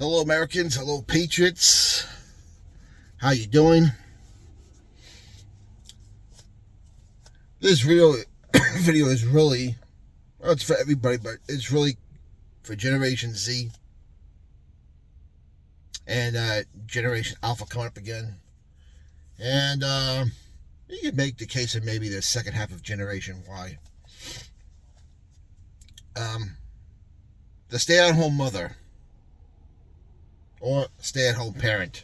Hello, Americans. Hello, Patriots. How you doing? This video is really, well, it's for everybody, but it's really for Generation Z and Generation Alpha coming up again. And you can make the case of maybe the second half of Generation Y. The stay-at-home mother or stay-at-home parent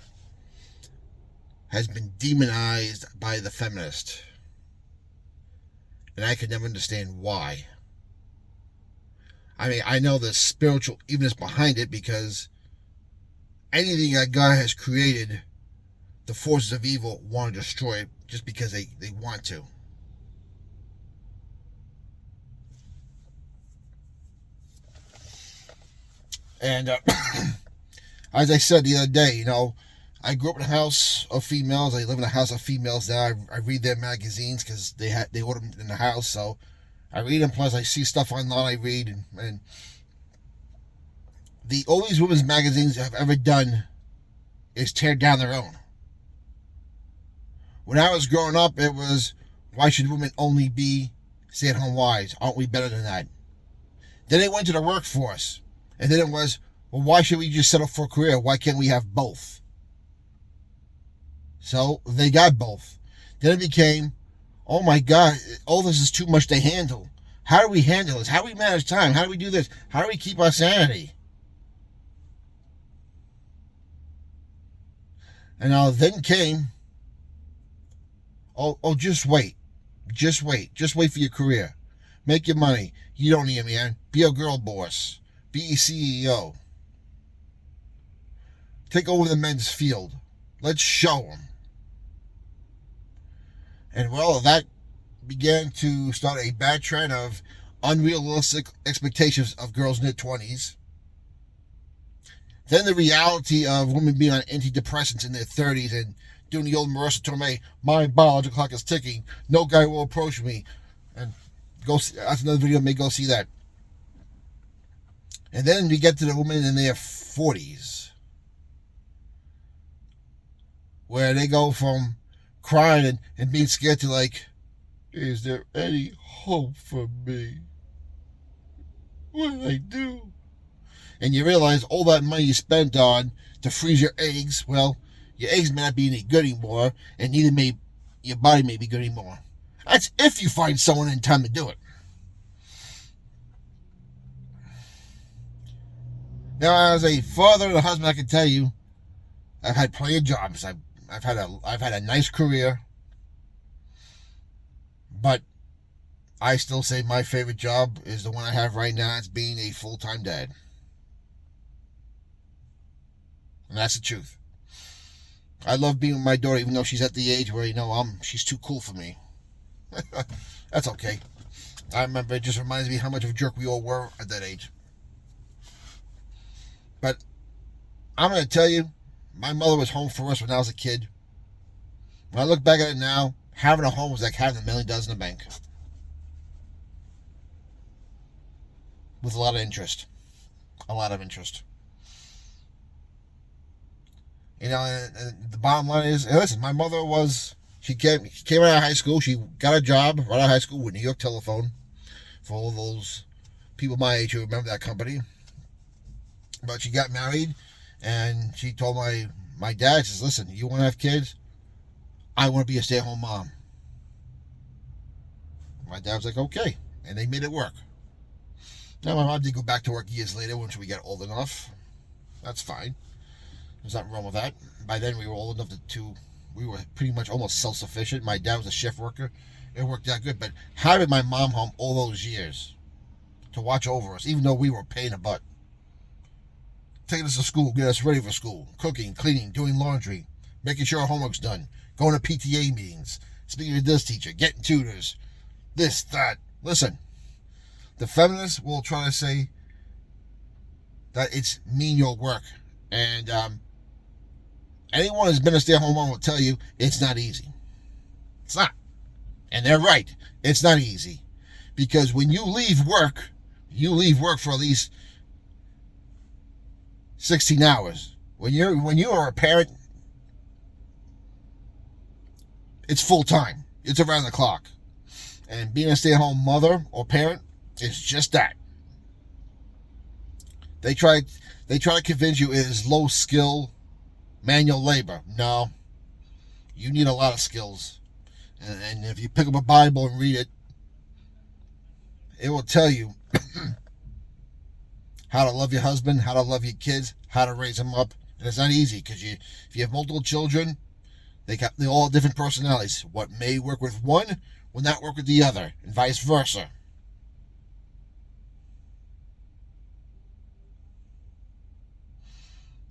has been demonized by the feminist. And I could never understand why. I mean, I know the spiritual evenness behind it because anything that God has created, the forces of evil want to destroy it just because they want to. And as I said the other day, I grew up in a house of females. I live in a house of females now. I read their magazines because they order them in the house. So I read them. Plus, I see stuff online. I read and all these women's magazines have ever done is tear down their own. When I was growing up, it was, why should women only be stay-at-home wives? Aren't we better than that? Then they went to the workforce, and then it was, well, why should we just settle for a career? Why can't we have both? So they got both. Then it became, oh my God, all this is too much to handle. How do we handle this? How do we manage time? How do we do this? How do we keep our sanity? And now then came, oh, just wait. Just wait. Just wait for your career. Make your money. You don't need a man. Be a girl boss. Be a CEO. Take over the men's field. Let's show them. And well, that began to start a bad trend of unrealistic expectations of girls in their 20s. Then the reality of women being on antidepressants in their 30s and doing the old Marissa Tomei, my biological clock is ticking, no guy will approach me. And that's another video, may go see that. And then we get to the women in their 40s, where they go from crying and being scared to like, is there any hope for me? What do I do? And you realize all that money you spent on to freeze your eggs, well, your eggs may not be any good anymore, and neither may your body may be good anymore. That's if you find someone in time to do it. Now, as a father and a husband, I can tell you, I've had plenty of jobs. I've had a nice career, but I still say my favorite job is the one I have right now. It's being a full-time dad. And that's the truth. I love being with my daughter, even though she's at the age where, she's too cool for me. That's okay. I remember, it just reminds me how much of a jerk we all were at that age. But I'm going to tell you, my mother was home for us when I was a kid. When I look back at it now, having a home was like having $1 million in the bank. With a lot of interest. A lot of interest. And the bottom line is, listen, my mother she came out of high school. She got a job right out of high school with New York Telephone. For all those people my age who remember that company. But she got married, and she told my dad, she says, listen, you want to have kids? I want to be a stay-at-home mom. My dad was like, okay. And they made it work. Now, my mom did go back to work years later once we got old enough. That's fine. There's nothing wrong with that. By then, we were old enough we were pretty much almost self-sufficient. My dad was a shift worker. It worked out good. But having my mom home all those years to watch over us, even though we were paying a butt, taking us to school, getting us ready for school, cooking, cleaning, doing laundry, making sure our homework's done, going to PTA meetings, speaking to this teacher, getting tutors, this, that. Listen, the feminists will try to say that it's menial work. And anyone who's been a stay-at-home mom will tell you it's not easy. It's not. And they're right. It's not easy. Because when you leave work for at least 16 hours. When you are a parent, it's full time. It's around the clock. And being a stay-at-home mother or parent is just that. They try to convince you it is low skill manual labor. No, you need a lot of skills. And if you pick up a Bible and read it, it will tell you how to love your husband, how to love your kids, how to raise them up. And it's not easy because if you have multiple children, they all have different personalities. What may work with one will not work with the other, and vice versa.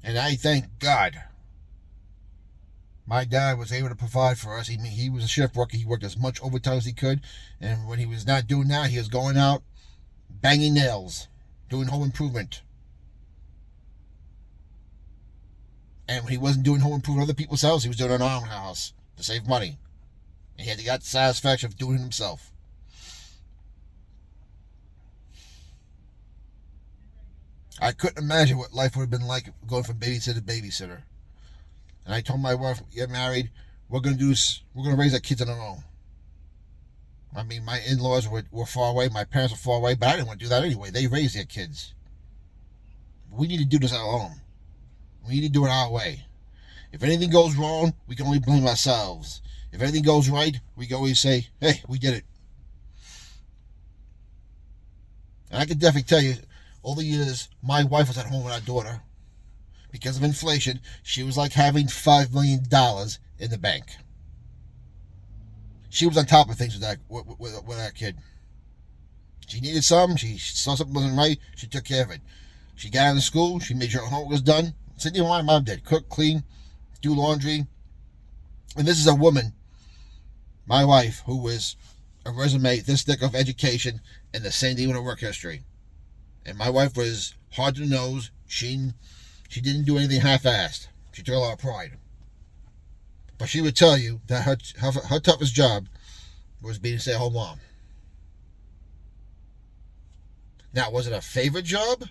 And I thank God my dad was able to provide for us. He was a shift worker. He worked as much overtime as he could. And when he was not doing that, he was going out banging nails, doing home improvement. And when he wasn't doing home improvement at other people's house, he was doing it in our own house to save money. And he had got the satisfaction of doing it himself. I couldn't imagine what life would have been like going from babysitter to babysitter. And I told my wife, get married, we're going to do this, we're going to raise our kids on our own. I mean, my in-laws were far away, my parents were far away, but I didn't want to do that anyway. They raised their kids. We need to do this on our own. We need to do it our way. If anything goes wrong, we can only blame ourselves. If anything goes right, we can always say, hey, we did it. And I can definitely tell you, all the years my wife was at home with our daughter, because of inflation, she was like having $5 million in the bank. She was on top of things with that kid. She needed something. She saw something wasn't right. She took care of it. She got out of school. She made sure her homework was done. Same thing my mom did. Cook, clean, do laundry. And this is a woman, my wife, who was a resume this thick of education and the same thing with her work history. And my wife was hard to the nose. She didn't do anything half-assed. She took a lot of pride. But she would tell you that her toughest job was being a stay-at-home mom. Now, was it a favorite job?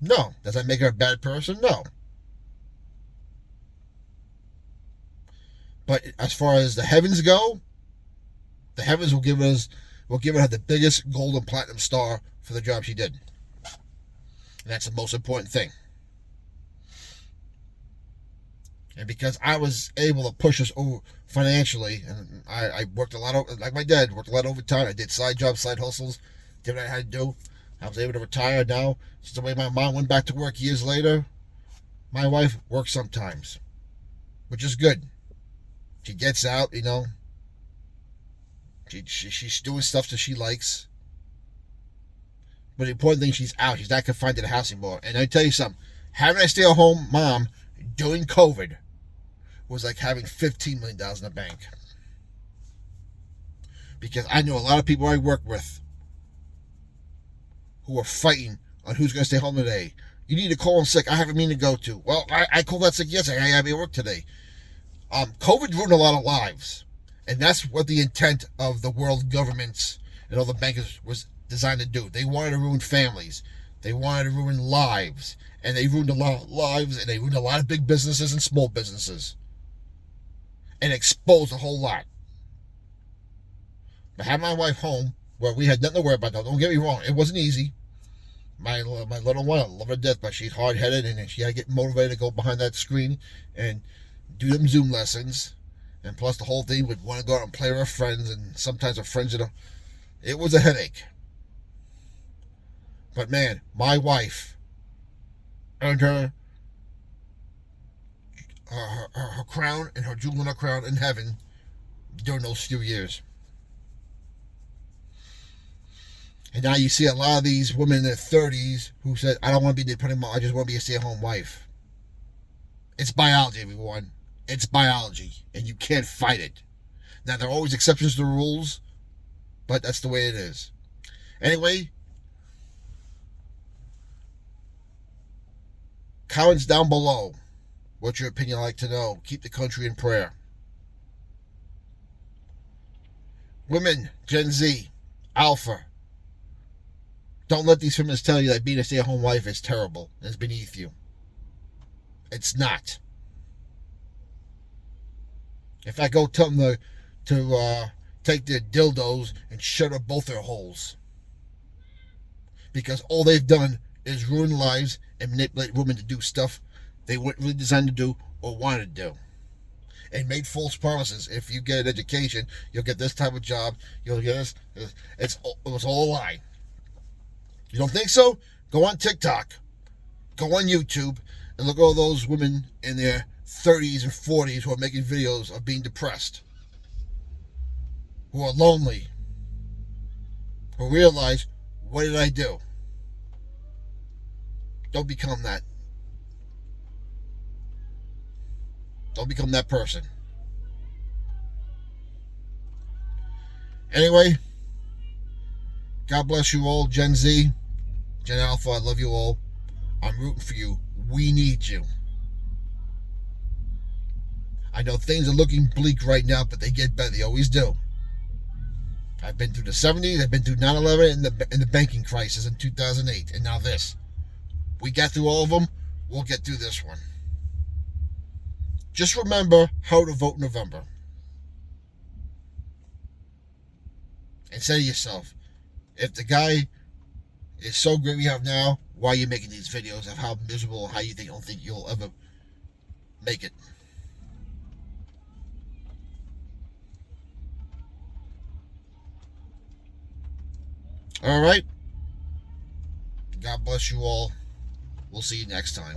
No. Does that make her a bad person? No. But as far as the heavens go, the heavens will give her the biggest gold and platinum star for the job she did. And that's the most important thing. And because I was able to push us over financially, and I worked a lot, like my dad, worked a lot of overtime. I did side jobs, side hustles, did what I had to do. I was able to retire now. Just the way my mom went back to work years later, my wife works sometimes, which is good. She gets out, you know. She's doing stuff that she likes. But the important thing, she's out. She's not confined to the house anymore. And I tell you something, having a stay-at-home mom during COVID was like having $15 million in the bank. Because I know a lot of people I work with who are fighting on who's going to stay home today. You need to call in sick. I have a meeting to go to. Well, I called that sick yesterday. I got to be at work today. COVID ruined a lot of lives. And that's what the intent of the world governments and all the bankers was designed to do. They wanted to ruin families. They wanted to ruin lives. And they ruined a lot of lives, and they ruined a lot of big businesses and small businesses. And exposed a whole lot. But having my wife home, where we had nothing to worry about, though, don't get me wrong, it wasn't easy. My little one, I love her to death, but she's hard-headed, and she had to get motivated to go behind that screen and do them Zoom lessons. And plus the whole thing would want to go out and play with her friends, and sometimes her friends, you know, it was a headache. But man, my wife earned her crown and her jewel in her crown in heaven during those few years. And now you see a lot of these women in their 30s who said, I don't want to be dependent mom, I just want to be a stay-at-home wife. It's biology, everyone. It's biology, and you can't fight it. Now, there are always exceptions to the rules, but that's the way it is. Anyway, comments down below. What's your opinion? I'd like to know. Keep the country in prayer. Women, Gen Z, Alpha, Don't let these feminists tell you that being a stay-at-home wife is terrible and is beneath you. It's not. In fact, go tell them to take their dildos and shut up both their holes. Because all they've done is ruin lives and manipulate women to do stuff they weren't really designed to do or wanted to do. And made false promises. If you get an education, you'll get this type of job. You'll get this. It was all a lie. You don't think so? Go on TikTok. Go on YouTube and look at all those women in their 30s and 40s who are making videos of being depressed, who are lonely, who realize, what did I do? Don't become that. Don't become that person. Anyway, God bless you all, Gen Z, Gen Alpha, I love you all. I'm rooting for you. We need you. I know things are looking bleak right now, but they get better. They always do. I've been through the 70s, I've been through 9/11 and the banking crisis in 2008, and now this. We got through all of them. We'll get through this one. Just remember how to vote in November. And say to yourself, if the guy is so great we have now, why are you making these videos of how miserable and how you don't think you'll ever make it? All right. God bless you all. We'll see you next time.